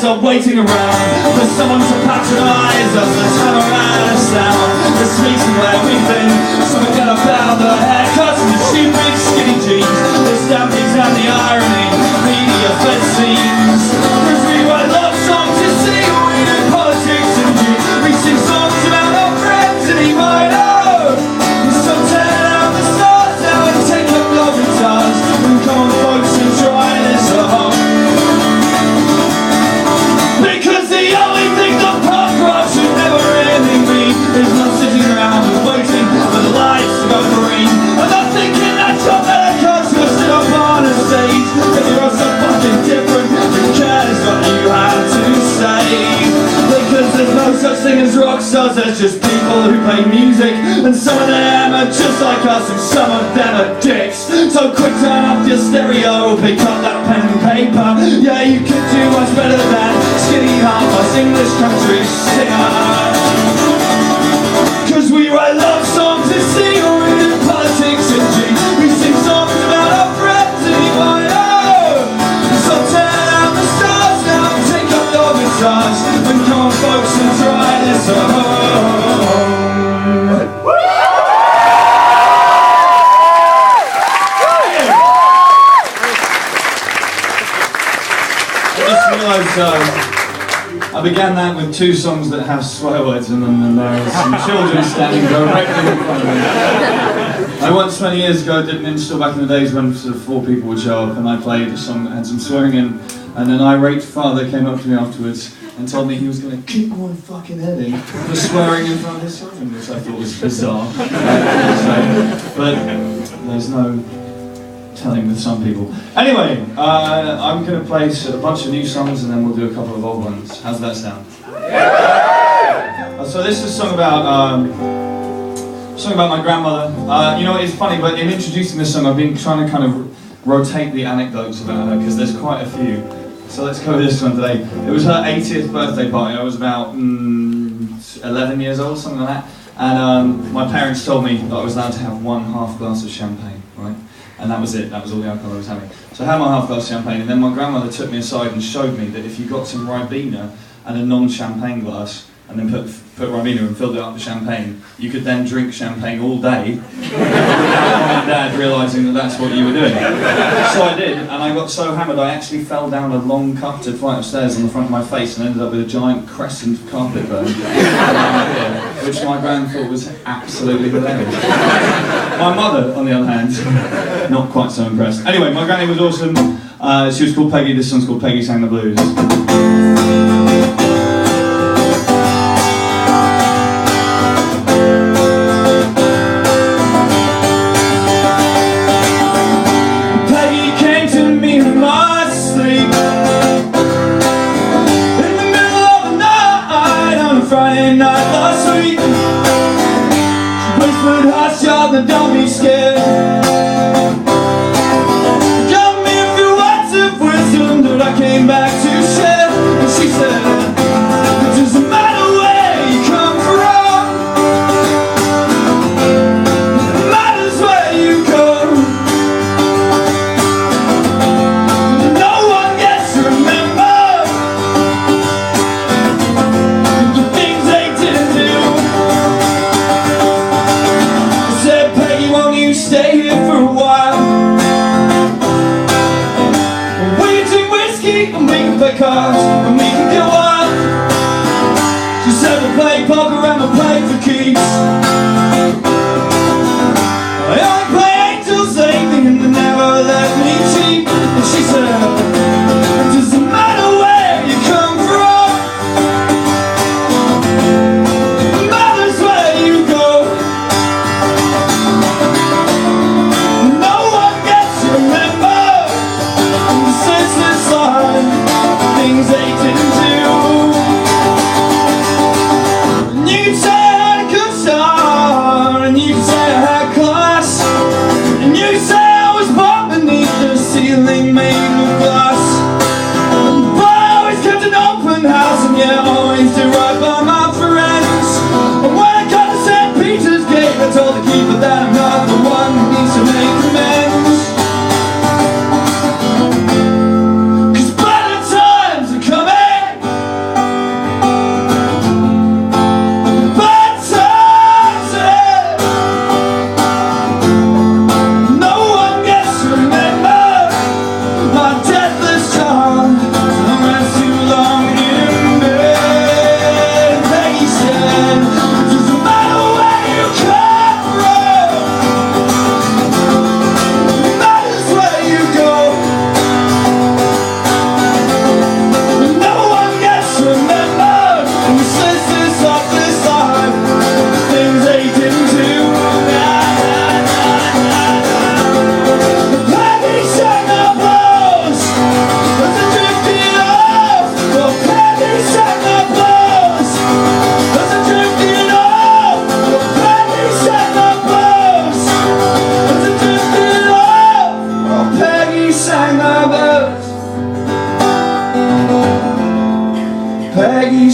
stop waiting around for someone to patronise us. Let's turn around and sound the streets and where we've been. So forget about the haircuts and the stupid skinny jeans, the stampings and the irony, media fed scenes. Cause we write love songs to sing, we do politics and dreams. We sing songs about our friends and he might know. So turn out the stars now and take up love guitars, and come on folks and try this at home. Because the only thing the punk rock should never really mean is not sitting around and waiting for the lights to go green. I'm not thinking that your melodies will sit up on a stage, but you're so fucking different, who cares what you have to say? Because there's no such thing as rock stars, there's just people who play music, and some of them are just like us and some of them are dicks. So quick, turn up your stereo, pick up that pen and paper. Yeah, you could do much better than Skinny half-ass English country singer. Cause we write love songs to sing, or we do politics and jeans. We sing songs about our friends and you might know. So turn out the stars now and take up your guitars, and come on folks and try this at home. I began that with 2 songs that have swear words in them, and there are some children standing directly in front of me. I once, 20 years ago, did an install back in the days when sort of 4 people would show up, and I played a song that had some swearing in, and an irate father came up to me afterwards and told me he was going to kick my fucking head in for swearing in front of his children, which I thought was bizarre. But there's no telling with some people. Anyway, I'm going to play a bunch of new songs and then we'll do a couple of old ones. How's that sound? Yeah! So this is a song about my grandmother. You know, it's funny, but in introducing this song I've been trying to kind of rotate the anecdotes about her because there's quite a few. So let's go with this one today. It was her 80th birthday party. I was about 11 years old, something like that. And my parents told me that I was allowed to have 1 half glass of champagne, right? And that was it, that was all the alcohol I was having. So I had my half glass of champagne, and then my grandmother took me aside and showed me that if you got some Ribena and a non-champagne glass, and then put Ribena and filled it up with champagne, you could then drink champagne all day without mum and dad realising that that's what you were doing. So I did, and I got so hammered I actually fell down a long carpeted flight of stairs on the front of my face and ended up with a giant crescent carpet burn, which my gran thought was absolutely hilarious. My mother, on the other hand, not quite so impressed. Anyway, my granny was awesome. She was called Peggy. This song's called Peggy Sang the Blues. Friday night last week, she whispered, hush y'all, then don't be scared. Got me a few words of wisdom that I came back to share. And she said, it doesn't matter where you come from, it matters where you go. No one gets to remember stay here for a while. We can drink whiskey and we can play cards and we can get wild. She said we'll play poker and we'll play for keeps. I only play angels lately and they never let me cheat. And she said, it doesn't matter where you come from, it matters where you go. Things they didn't do. And you said I could start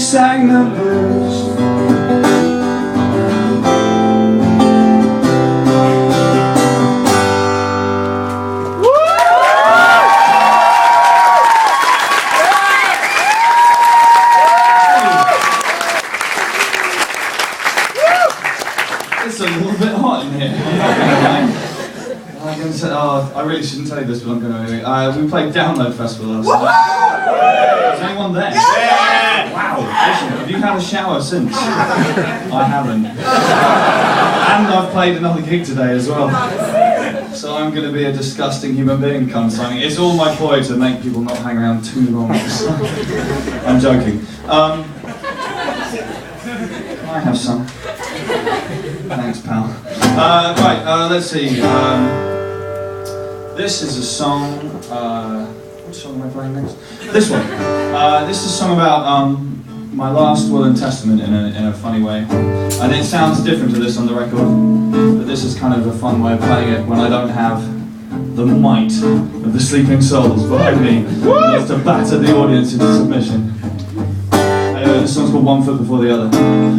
sang the blues. It's a little bit hot in here. I'm gonna say, I really shouldn't tell you this, but I'm going to anyway. We played Download Festival last night. Is anyone there? Yeah! Wow, listen, have you had a shower since? I haven't. And I've played another gig today as well. So I'm going to be a disgusting human being come signing. It's all my ploy to make people not hang around too long. I'm joking. Can I have some? Thanks, pal. Right, let's see. This is a song. What song am I playing next? This one. This is a song about my last will and testament in a funny way. And it sounds different to this on the record, but this is kind of a fun way of playing it when I don't have the might of the sleeping souls behind me just to batter the audience into submission. This song's called One Foot Before the Other.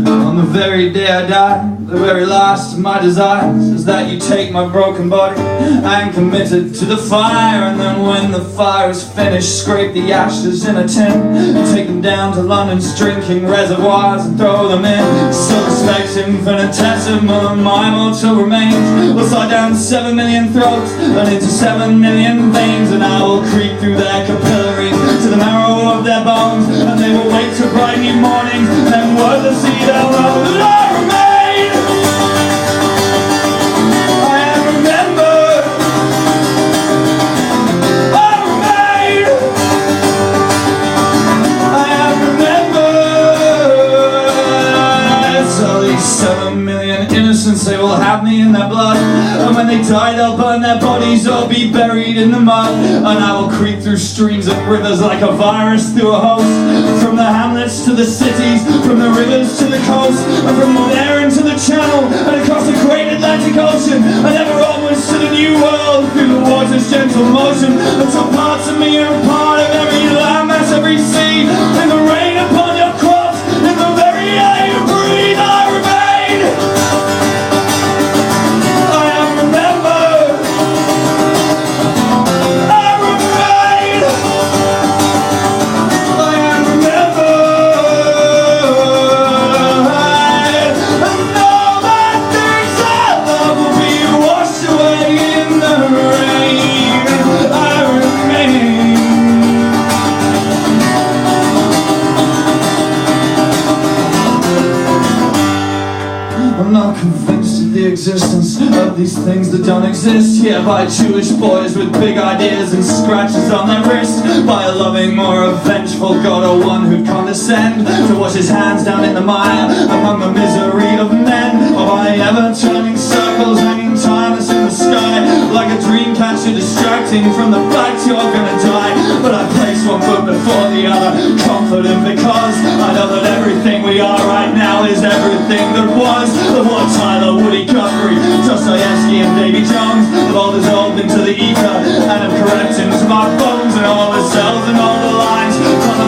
On the very day I die, the very last of my desires is that you take my broken body and commit it to the fire. And then when the fire is finished, scrape the ashes in a tin and take them down to London's drinking reservoirs and throw them in. Still expect infinitesimal of my mortal remains will slide down 7 million throats and into 7 million veins, and I will creep through their capillaries to the marrow of their bones, and they will wake to bright new mornings, and wordlessly they'll know that I remain. I am remembered. I remain. I am remembered. So these 7 million innocents, they will have me in their blood, and when they die they'll burn their bodies or be buried in the mud, and I will creep through streams and rivers like a virus through a host, from the hamlets to the cities, from the rivers to the coast, and from there into the channel and across the great Atlantic Ocean, and ever onwards to the new world through the water's gentle motion, until parts of me are a part of every landmass, every sea, in the rain upon your crops, in the very air you breathe. I remain. I am remembered. I remain. I am remembered. And all the things I love will be washed away in the rain. I remain. I'm not convinced of the existence of these things that don't exist, here by Jewish boys with big ideas and scratches on their wrist, by a loving or a vengeful god, or one who'd condescend to wash his hands down in the mire among the misery of men, or by ever-turning circles hanging timeless in the sky, like a dream catcher distracting from the fact you're gonna die. But I place one foot before the other, confident because I know that everything we are right now is everything that was. Of what Tyler, Woody Guthrie, Dostoevsky and Davy Jones have all dissolved into the ether and have crept into my body.